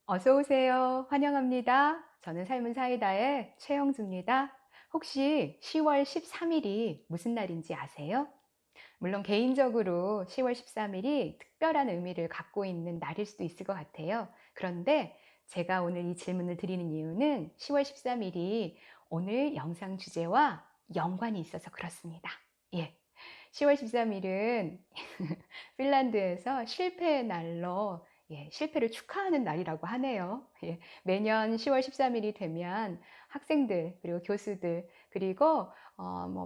어서 오세요. 환영합니다. 저는 삶은 사이다의 최영주입니다. 혹시 10월 13일이 무슨 날인지 아세요? 물론 개인적으로 10월 13일이 특별한 의미를 갖고 있는 날일 수도 있을 것 같아요. 그런데 제가 오늘 이 질문을 드리는 이유는 10월 13일이 오늘 영상 주제와 연관이 있어서 그렇습니다. 예. 10월 13일은 핀란드에서 실패의 날로 실패를 축하하는 날이라고 하네요. 매년 10월 13일이 되면 학생들 그리고 교수들 그리고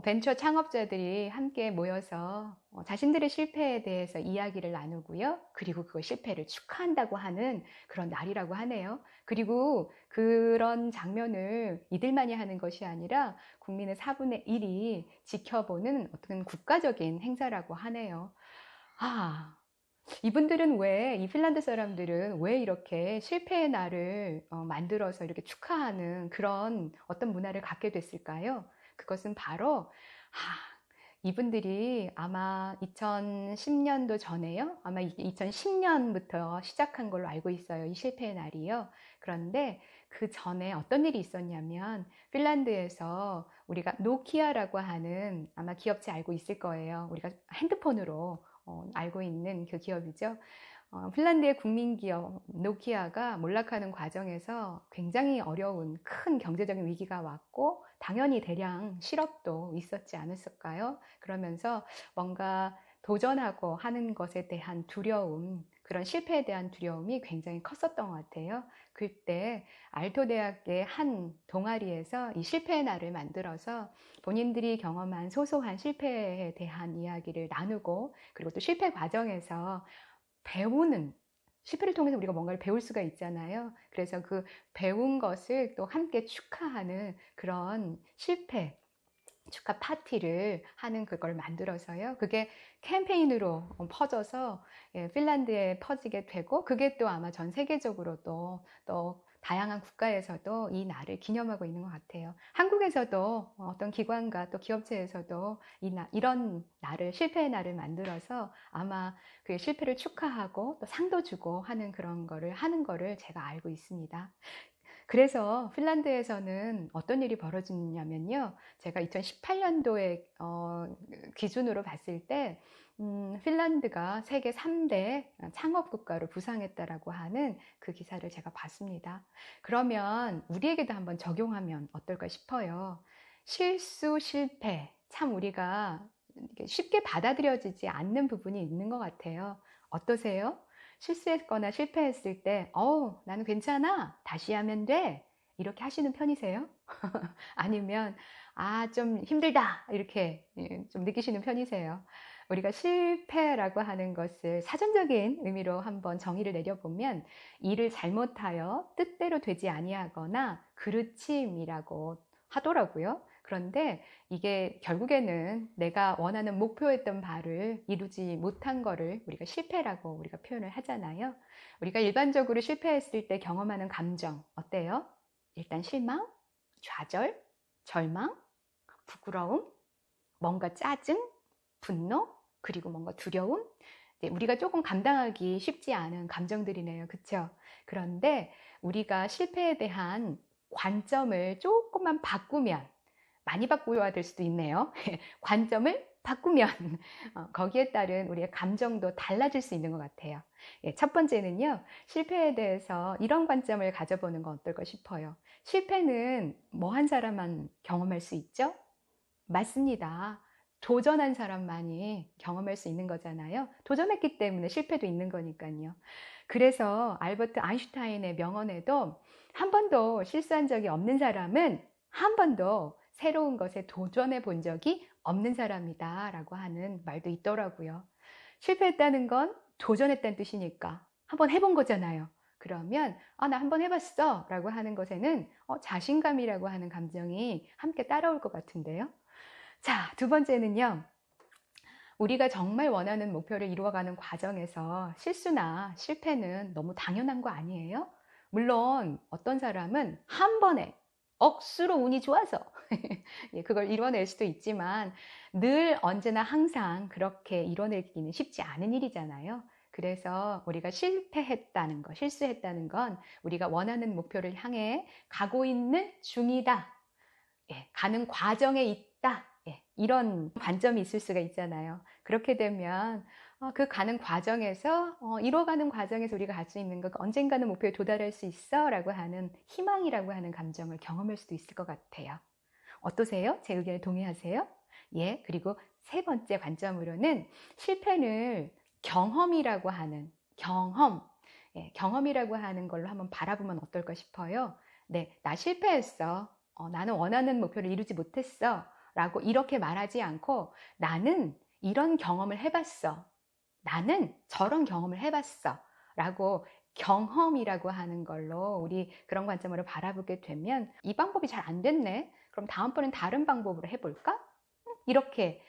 벤처 창업자들이 함께 모여서 자신들의 실패에 대해서 이야기를 나누고요. 그리고 그 실패를 축하한다고 하는 그런 날이라고 하네요. 그리고 그런 장면을 이들만이 하는 것이 아니라 국민의 4분의 1이 지켜보는 어떤 국가적인 행사라고 하네요. 아, 이분들은 왜, 이 핀란드 사람들은 왜 이렇게 실패의 날을 만들어서 이렇게 축하하는 그런 어떤 문화를 갖게 됐을까요? 그것은 바로, 이분들이 아마 2010년도 전에요? 아마 2010년부터 시작한 걸로 알고 있어요. 이 실패의 날이요. 그런데 그 전에 어떤 일이 있었냐면, 핀란드에서 우리가 노키아라고 하는 아마 기업체 알고 있을 거예요. 우리가 핸드폰으로 알고 있는 그 기업이죠. 핀란드의 국민기업 노키아가 몰락하는 과정에서 굉장히 어려운 큰 경제적인 위기가 왔고 당연히 대량 실업도 있었지 않았을까요? 그러면서 뭔가 도전하고 하는 것에 대한 두려움, 그런 실패에 대한 두려움이 굉장히 컸었던 것 같아요. 그때 알토 대학의 한 동아리에서 이 실패의 날을 만들어서 본인들이 경험한 소소한 실패에 대한 이야기를 나누고 그리고 또 실패 과정에서 배우는 실패를 통해서 우리가 뭔가를 배울 수가 있잖아요. 그래서 그 배운 것을 또 함께 축하하는 그런 실패 축하 파티를 하는 그걸 만들어서요. 그게 캠페인으로 퍼져서 핀란드에 퍼지게 되고 그게 또 아마 전 세계적으로도 또 다양한 국가에서도 이 날을 기념하고 있는 것 같아요. 한국에서도 어떤 기관과 또 기업체에서도 이런 날을 실패의 날을 만들어서 아마 그 실패를 축하하고 또 상도 주고 하는 그런 거를 하는 거를 제가 알고 있습니다. 그래서 핀란드에서는 어떤 일이 벌어지냐면요. 제가 2018년도에 기준으로 봤을 때 핀란드가 세계 3대 창업 국가로 부상했다라고 하는 그 기사를 제가 봤습니다. 그러면 우리에게도 한번 적용하면 어떨까 싶어요. 실수, 실패, 참 우리가 쉽게 받아들여지지 않는 부분이 있는 것 같아요. 어떠세요? 실수했거나 실패했을 때, 나는 괜찮아. 다시 하면 돼. 이렇게 하시는 편이세요? 아니면, 좀 힘들다. 이렇게 좀 느끼시는 편이세요? 우리가 실패라고 하는 것을 사전적인 의미로 한번 정의를 내려보면, 일을 잘못하여 뜻대로 되지 아니하거나 그르침이라고 하더라고요. 그런데 이게 결국에는 내가 원하는 목표했던 바를 이루지 못한 거를 우리가 실패라고 우리가 표현을 하잖아요. 우리가 일반적으로 실패했을 때 경험하는 감정 어때요? 일단 실망, 좌절, 절망, 부끄러움, 뭔가 짜증, 분노, 그리고 뭔가 두려움. 우리가 조금 감당하기 쉽지 않은 감정들이네요. 그쵸? 그런데 우리가 실패에 대한 관점을 조금만 바꾸면 많이 바꾸어야 될 수도 있네요. 관점을 바꾸면 거기에 따른 우리의 감정도 달라질 수 있는 것 같아요. 첫 번째는요. 실패에 대해서 이런 관점을 가져보는 건 어떨까 싶어요. 실패는 뭐 한 사람만 경험할 수 있죠? 맞습니다. 도전한 사람만이 경험할 수 있는 거잖아요. 도전했기 때문에 실패도 있는 거니까요. 그래서 알버트 아인슈타인의 명언에도 한 번도 실수한 적이 없는 사람은 한 번도 새로운 것에 도전해 본 적이 없는 사람이다 라고 하는 말도 있더라고요. 실패했다는 건 도전했다는 뜻이니까 한번 해본 거잖아요. 그러면 나 한번 해봤어 라고 하는 것에는 자신감이라고 하는 감정이 함께 따라올 것 같은데요. 자, 두 번째는요. 우리가 정말 원하는 목표를 이루어가는 과정에서 실수나 실패는 너무 당연한 거 아니에요? 물론 어떤 사람은 한 번에 억수로 운이 좋아서 그걸 이뤄낼 수도 있지만 늘 언제나 항상 그렇게 이뤄내기는 쉽지 않은 일이잖아요. 그래서 우리가 실패했다는 거, 실수했다는 건 우리가 원하는 목표를 향해 가고 있는 중이다. 예, 가는 과정에 있다. 예, 이런 관점이 있을 수가 있잖아요. 그렇게 되면 그 가는 과정에서 이뤄가는 과정에서 우리가 갈 수 있는 것, 언젠가는 목표에 도달할 수 있어 라고 하는 희망이라고 하는 감정을 경험할 수도 있을 것 같아요. 어떠세요? 제 의견에 동의하세요? 예, 그리고 세 번째 관점으로는 실패를 경험이라고 하는 경험이라고 하는 걸로 한번 바라보면 어떨까 싶어요. 네, 나 실패했어. 나는 원하는 목표를 이루지 못했어. 라고 이렇게 말하지 않고 나는 이런 경험을 해봤어. 나는 저런 경험을 해봤어. 라고 경험이라고 하는 걸로 우리 그런 관점으로 바라보게 되면 이 방법이 잘 안 됐네. 그럼 다음번엔 다른 방법으로 해볼까? 이렇게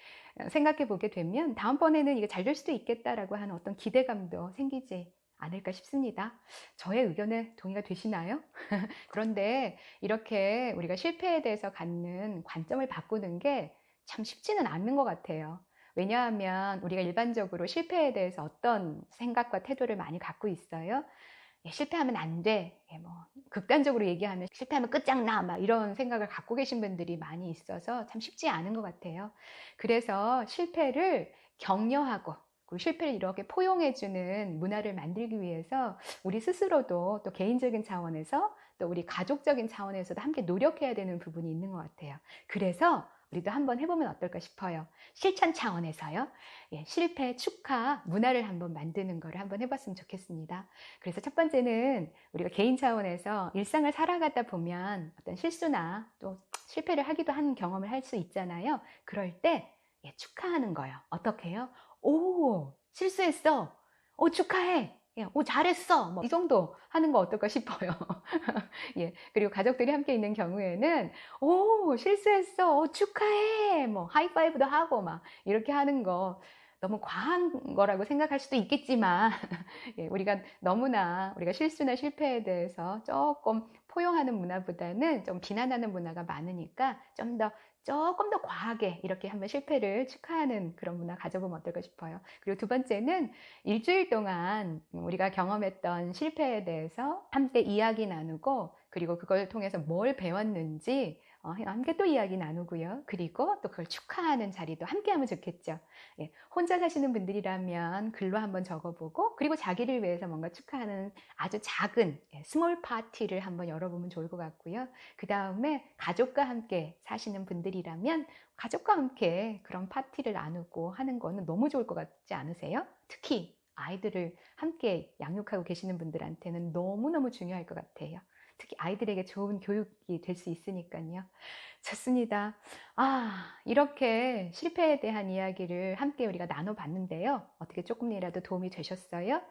생각해 보게 되면 다음번에는 이게 잘 될 수도 있겠다라고 하는 어떤 기대감도 생기지 않을까 싶습니다. 저의 의견에 동의가 되시나요? 그런데 이렇게 우리가 실패에 대해서 갖는 관점을 바꾸는 게 참 쉽지는 않는 것 같아요. 왜냐하면 우리가 일반적으로 실패에 대해서 어떤 생각과 태도를 많이 갖고 있어요? 예, 실패하면 안 돼. 예, 뭐 극단적으로 얘기하면 실패하면 끝장나. 막 이런 생각을 갖고 계신 분들이 많이 있어서 참 쉽지 않은 것 같아요. 그래서 실패를 격려하고 그리고 실패를 이렇게 포용해주는 문화를 만들기 위해서 우리 스스로도 또 개인적인 차원에서 또 우리 가족적인 차원에서도 함께 노력해야 되는 부분이 있는 것 같아요. 그래서 우리도 한번 해보면 어떨까 싶어요. 실천 차원에서요. 예, 실패 축하 문화를 한번 만드는 거를 한번 해봤으면 좋겠습니다. 그래서 첫 번째는 우리가 개인 차원에서 일상을 살아가다 보면 어떤 실수나 또 실패를 하기도 하는 경험을 할 수 있잖아요. 그럴 때 예, 축하하는 거예요. 어떻게 해요? 오, 실수했어. 오, 축하해. 예, 오, 잘했어. 뭐 이 정도 하는 거 어떨까 싶어요. 예, 그리고 가족들이 함께 있는 경우에는 오, 실수했어. 오, 축하해. 뭐 하이파이브도 하고 막 이렇게 하는 거 너무 과한 거라고 생각할 수도 있겠지만 예, 우리가 너무나 우리가 실수나 실패에 대해서 조금 포용하는 문화보다는 좀 비난하는 문화가 많으니까 조금 더 과하게 이렇게 한번 실패를 축하하는 그런 문화 가져보면 어떨까 싶어요. 그리고 두 번째는 일주일 동안 우리가 경험했던 실패에 대해서 함께 이야기 나누고 그리고 그걸 통해서 뭘 배웠는지 함께 또 이야기 나누고요. 그리고 또 그걸 축하하는 자리도 함께 하면 좋겠죠. 예, 혼자 사시는 분들이라면 글로 한번 적어보고 그리고 자기를 위해서 뭔가 축하하는 아주 작은 스몰 파티를 한번 열어보면 좋을 것 같고요. 그 다음에 가족과 함께 사시는 분들이라면 가족과 함께 그런 파티를 나누고 하는 거는 너무 좋을 것 같지 않으세요? 특히 아이들을 함께 양육하고 계시는 분들한테는 너무너무 중요할 것 같아요. 특히 아이들에게 좋은 교육이 될 수 있으니까요. 좋습니다. 이렇게 실패에 대한 이야기를 함께 우리가 나눠봤는데요. 어떻게 조금이라도 도움이 되셨어요?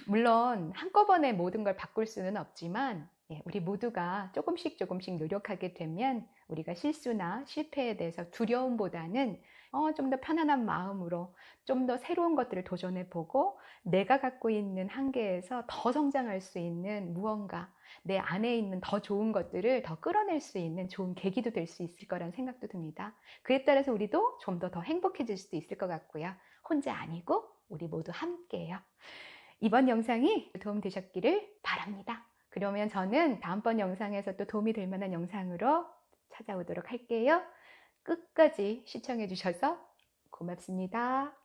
물론 한꺼번에 모든 걸 바꿀 수는 없지만 우리 모두가 조금씩 노력하게 되면 우리가 실수나 실패에 대해서 두려움보다는 좀 더 편안한 마음으로 좀 더 새로운 것들을 도전해보고 내가 갖고 있는 한계에서 더 성장할 수 있는 무언가 내 안에 있는 더 좋은 것들을 더 끌어낼 수 있는 좋은 계기도 될 수 있을 거라는 생각도 듭니다. 그에 따라서 우리도 좀 더 행복해질 수도 있을 것 같고요. 혼자 아니고 우리 모두 함께해요. 이번 영상이 도움되셨기를 바랍니다. 그러면 저는 다음번 영상에서 또 도움이 될 만한 영상으로 찾아오도록 할게요. 끝까지 시청해 주셔서 고맙습니다.